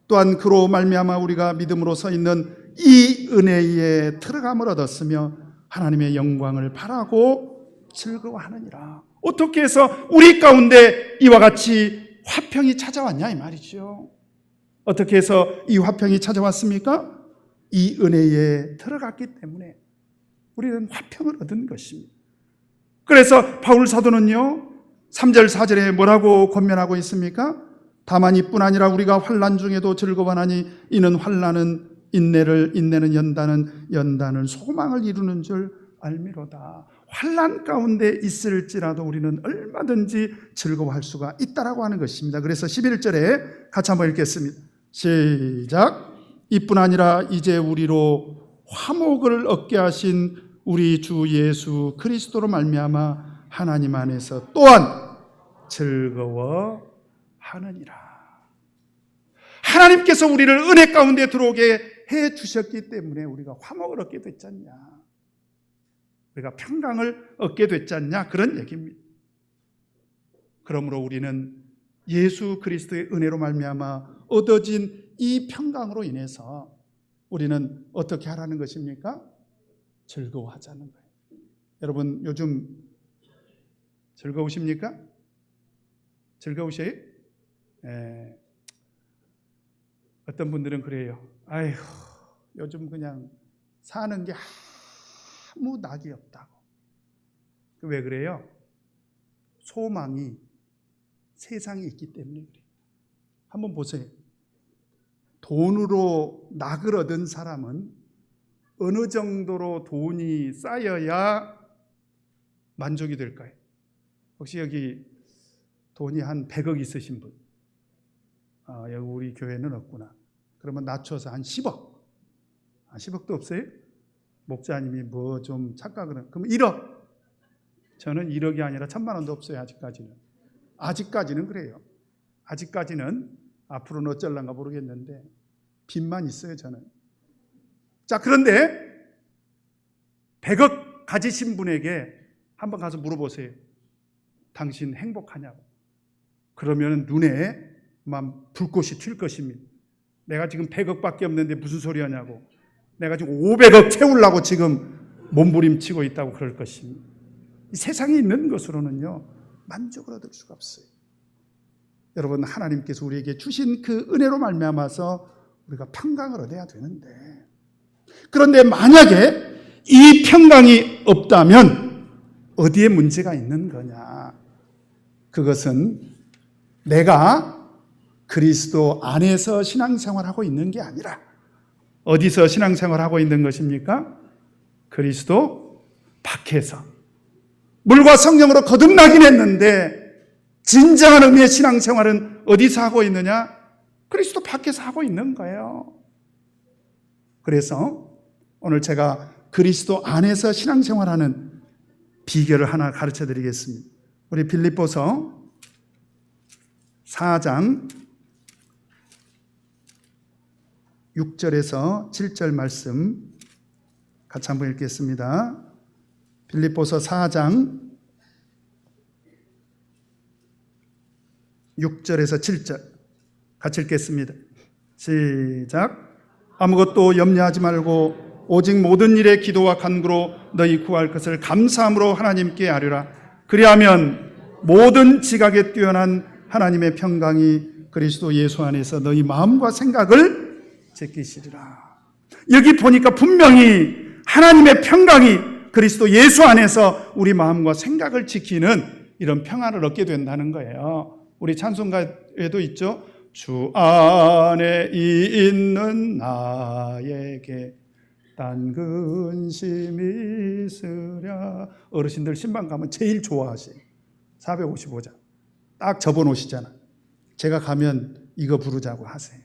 또한 그로 말미암아 우리가 믿음으로 서 있는 이 은혜에 들어감을 얻었으며 하나님의 영광을 바라고 즐거워하느니라. 어떻게 해서 우리 가운데 이와 같이 화평이 찾아왔냐 이 말이죠. 어떻게 해서 이 화평이 찾아왔습니까? 이 은혜에 들어갔기 때문에 우리는 화평을 얻은 것입니다. 그래서 바울 사도는요 3절 4절에 뭐라고 권면하고 있습니까? 다만 이뿐 아니라 우리가 환난 중에도 즐거워하나니 이는 환난은 인내를, 인내는 연단은 소망을 이루는 줄 알미로다. 환난 가운데 있을지라도 우리는 얼마든지 즐거워할 수가 있다라고 하는 것입니다. 그래서 11절에 같이 한번 읽겠습니다. 시작. 이뿐 아니라 이제 우리로 화목을 얻게 하신 우리 주 예수 그리스도로 말미암아 하나님 안에서 또한 즐거워하느니라. 하나님께서 우리를 은혜 가운데 들어오게 해 주셨기 때문에 우리가 화목을 얻게 됐지 않냐, 우리가 평강을 얻게 됐지 않냐, 그런 얘기입니다. 그러므로 우리는 예수 그리스도의 은혜로 말미암아 얻어진 이 평강으로 인해서 우리는 어떻게 하라는 것입니까? 즐거워하자는 거예요. 여러분 요즘 즐거우십니까? 즐거우세요? 어떤 분들은 그래요. 아휴, 요즘 그냥 사는 게 아무 낙이 없다고. 왜 그래요? 소망이 세상에 있기 때문에 그래요. 한번 보세요. 돈으로 낙을 얻은 사람은 어느 정도로 돈이 쌓여야 만족이 될까요? 혹시 여기 돈이 한 100억 있으신 분? 여기 우리 교회는 없구나. 그러면 낮춰서 한 10억. 10억도 없어요? 목사님이 뭐 좀 착각을 하면. 그럼 1억. 저는 1억이 아니라 1000만 원도 없어요. 아직까지는 그래요. 아직까지는 앞으로는 어쩔란가 모르겠는데 빚만 있어요. 저는. 자, 그런데 100억 가지신 분에게 한번 가서 물어보세요. 당신 행복하냐고. 그러면 눈에 막 불꽃이 튈 것입니다. 내가 지금 100억밖에 없는데 무슨 소리 하냐고. 내가 지금 500억 채우려고 지금 몸부림치고 있다고 그럴 것입니다. 이 세상에 있는 것으로는요 만족을 얻을 수가 없어요. 여러분, 하나님께서 우리에게 주신 그 은혜로 말미암아서 우리가 평강을 얻어야 되는데, 그런데 만약에 이 평강이 없다면 어디에 문제가 있는 거냐? 그것은 내가 그리스도 안에서 신앙생활하고 있는 게 아니라 어디서 신앙생활하고 있는 것입니까? 그리스도 밖에서. 물과 성령으로 거듭나긴 했는데 진정한 의미의 신앙생활은 어디서 하고 있느냐? 그리스도 밖에서 하고 있는 거예요. 그래서 오늘 제가 그리스도 안에서 신앙생활하는 비결을 하나 가르쳐 드리겠습니다. 우리 빌립보서 4장 6절에서 7절 말씀 같이 한번 읽겠습니다. 빌립보서 4장 6절에서 7절 같이 읽겠습니다. 시작. 아무것도 염려하지 말고 오직 모든 일에 기도와 간구로 너희 구할 것을 감사함으로 하나님께 아뢰라. 그리하면 모든 지각에 뛰어난 하나님의 평강이 그리스도 예수 안에서 너희 마음과 생각을 지키시리라. 여기 보니까 분명히 하나님의 평강이 그리스도 예수 안에서 우리 마음과 생각을 지키는 이런 평안을 얻게 된다는 거예요. 우리 찬송가에도 있죠. 주 안에 있는 나에게 딴 근심이 있으랴. 어르신들 신방 가면 제일 좋아하세요. 455장 딱 접어놓으시잖아. 제가 가면 이거 부르자고 하세요.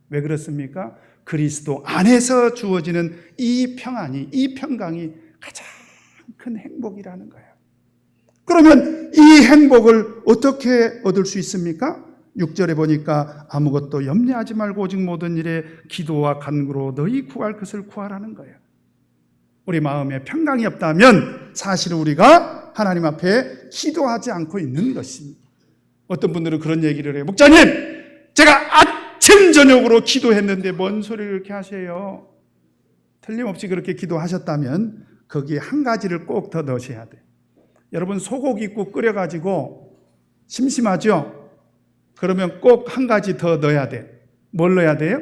왜 그렇습니까? 그리스도 안에서 주어지는 이 평안이, 이 평강이 가장 큰 행복이라는 거예요. 그러면 이 행복을 어떻게 얻을 수 있습니까? 6절에 보니까 아무것도 염려하지 말고 오직 모든 일에 기도와 간구로 너희 구할 것을 구하라는 거예요. 우리 마음에 평강이 없다면 사실은 우리가 하나님 앞에 기도하지 않고 있는 것입니다. 어떤 분들은 그런 얘기를 해요. 목사님, 제가 아침 저녁으로 기도했는데 뭔 소리를 이렇게 하세요? 틀림없이 그렇게 기도하셨다면 거기에 한 가지를 꼭 더 넣으셔야 돼요. 여러분 소고기국 끓여가지고 심심하죠? 그러면 꼭 한 가지 더 넣어야 돼요. 뭘 넣어야 돼요?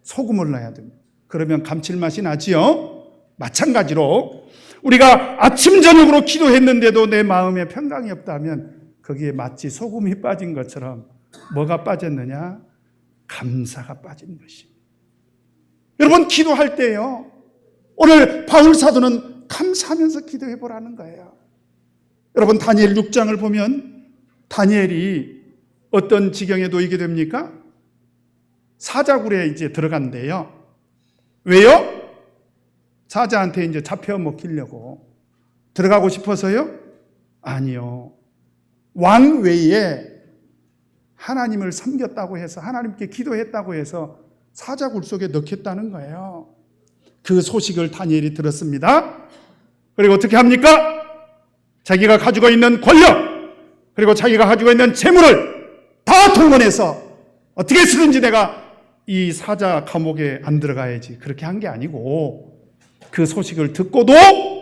소금을 넣어야 됩니다. 그러면 감칠맛이 나지요? 마찬가지로 우리가 아침 저녁으로 기도했는데도 내 마음에 평강이 없다면 거기에 마치 소금이 빠진 것처럼 뭐가 빠졌느냐? 감사가 빠진 것입니다. 여러분 기도할 때요, 오늘 바울 사도는 감사하면서 기도해 보라는 거예요. 여러분 다니엘 6장을 보면 다니엘이 어떤 지경에 놓이게 됩니까? 사자굴에 이제 들어간대요. 왜요? 사자한테 이제 잡혀 먹히려고 들어가고 싶어서요? 아니요. 왕 외에 하나님을 섬겼다고 해서 하나님께 기도했다고 해서 사자굴 속에 넣겠다는 거예요. 그 소식을 다니엘이 들었습니다. 그리고 어떻게 합니까? 자기가 가지고 있는 권력 그리고 자기가 가지고 있는 재물을 다 동원해서 어떻게 쓰든지 내가 이 사자 감옥에 안 들어가야지, 그렇게 한 게 아니고 그 소식을 듣고도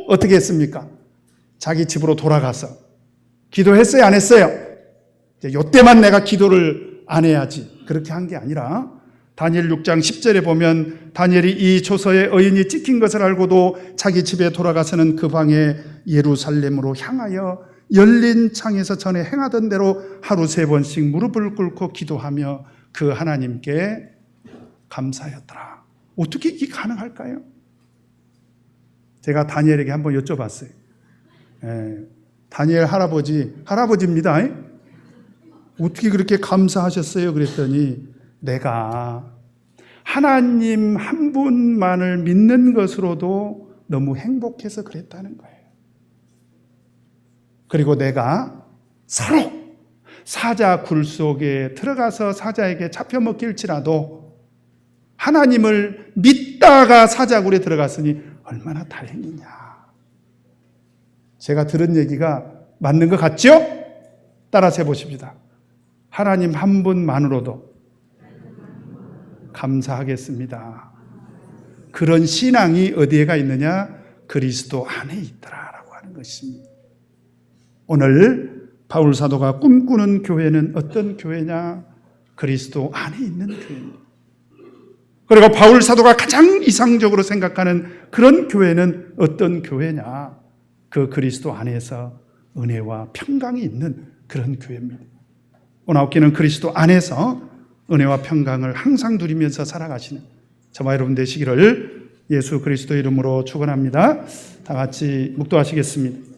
어떻게 했습니까? 자기 집으로 돌아가서 기도했어요, 안 했어요? 이때만 내가 기도를 안 해야지, 그렇게 한 게 아니라 다니엘 6장 10절에 보면 다니엘이 이 조서에 의인이 찍힌 것을 알고도 자기 집에 돌아가서는 그 방에 예루살렘으로 향하여 열린 창에서 전에 행하던 대로 하루 3번씩 무릎을 꿇고 기도하며 그 하나님께 감사하였더라. 어떻게 이게 가능할까요? 제가 다니엘에게 한번 여쭤봤어요. 다니엘 할아버지입니다. 어떻게 그렇게 감사하셨어요? 그랬더니 내가 하나님 한 분만을 믿는 것으로도 너무 행복해서 그랬다는 거예요. 그리고 내가 서로 사자 굴 속에 들어가서 사자에게 잡혀 먹힐지라도 하나님을 믿다가 사자굴에 들어갔으니 얼마나 다행이냐. 제가 들은 얘기가 맞는 것 같죠? 따라서 해보십시다. 하나님 한 분만으로도 감사하겠습니다. 그런 신앙이 어디에가 있느냐? 그리스도 안에 있더라라고 하는 것입니다. 오늘 바울 사도가 꿈꾸는 교회는 어떤 교회냐? 그리스도 안에 있는 교회입니다. 그리고 바울 사도가 가장 이상적으로 생각하는 그런 교회는 어떤 교회냐? 그 그리스도 안에서 은혜와 평강이 있는 그런 교회입니다. 오늘 아홉개는 그리스도 안에서 은혜와 평강을 항상 누리면서 살아가시는 저와 여러분 되시기를 예수 그리스도 이름으로 축원합니다. 다 같이 묵도하시겠습니다.